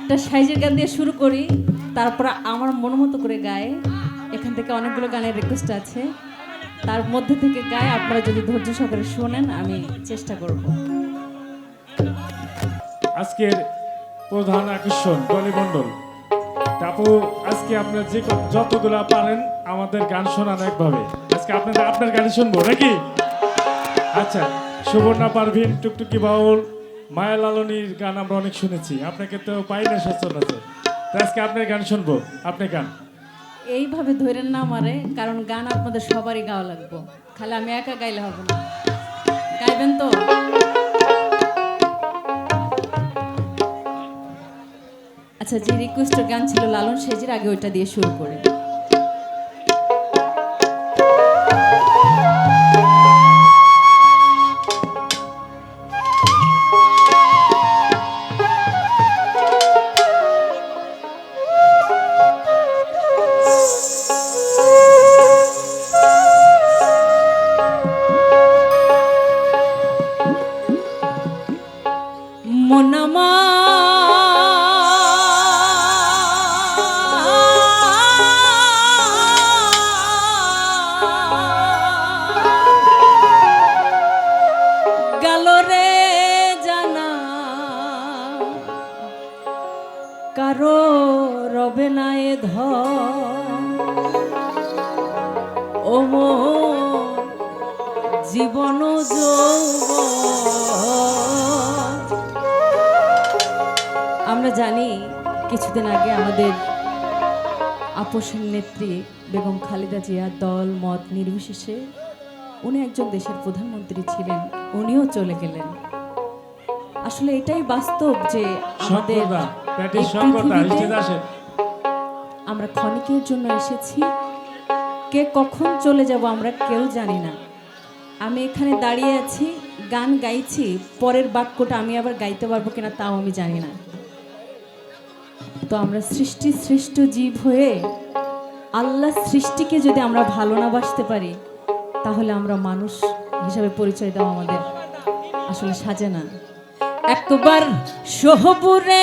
একটা সাইজের গান দিয়ে শুরু করি, তারপর আমার মন মতো করে গায়ে। এখান থেকে অনেকগুলো গানের রিকোয়েস্ট আছে, তার মধ্যে থেকে গায়ে। আপনারা যদি ধৈর্য সহকারে শোনেন, আমি চেষ্টা করব। আজকের প্রধান আকর্ষণ টনি মণ্ডল। আপু, আজকে আপনার যতগুলা পারেন আমাদের গান শোনান একভাবে। আজকে আপনার গান শুনবো নাকি? আচ্ছা, সুবর্ণা পারভিন, টুকটুকি বাউল, মায়া লালনীর গান আমরা অনেক শুনেছি, আপনাকে তো পাই না সচরাচর। তো আজকে আপনার গান শুনবো, আপনি গান। এইভাবে ধরেন না আমারে, কারণ গান আপনাদের সবারই গাওয়া লাগবে, খালি আমি একা গাইলে হবে না। গাইবেন তো? আচ্ছা, যে রিকোয়েস্টের গান ছিল লালন সেজির, আগে ওইটা দিয়ে শুরু করে। মনামা গেল রে জানা, কারো রবে না এ ও জীবন আমরা জানি কিছুদিন আগে আমাদের আপসের নেত্রী বেগম খালেদা জিয়া দল মত নির্বিশেষে উনি একজন দেশের প্রধানমন্ত্রী ছিলেন, উনিও চলে গেলেন। আসলে এটাই বাস্তব যে আমাদের আমরা ক্ষণিকের জন্য এসেছি, কে কখন চলে যাব আমরা কেউ জানি না। আমি এখানে দাঁড়িয়ে আছি, গান গাইছি, পরের বাক্যটা আমি আবার গাইতে পারবো কিনা তাও আমি জানি না। তো আমরা সৃষ্টি শ্রেষ্ঠ জীব হয়ে আল্লাহ সৃষ্টিকে যদি আমরা ভালো না বাসতে পারি, তাহলে আমরা মানুষ হিসাবে পরিচয় দেওয়া আমাদের আসলে সাজে না। একবার শহপুরে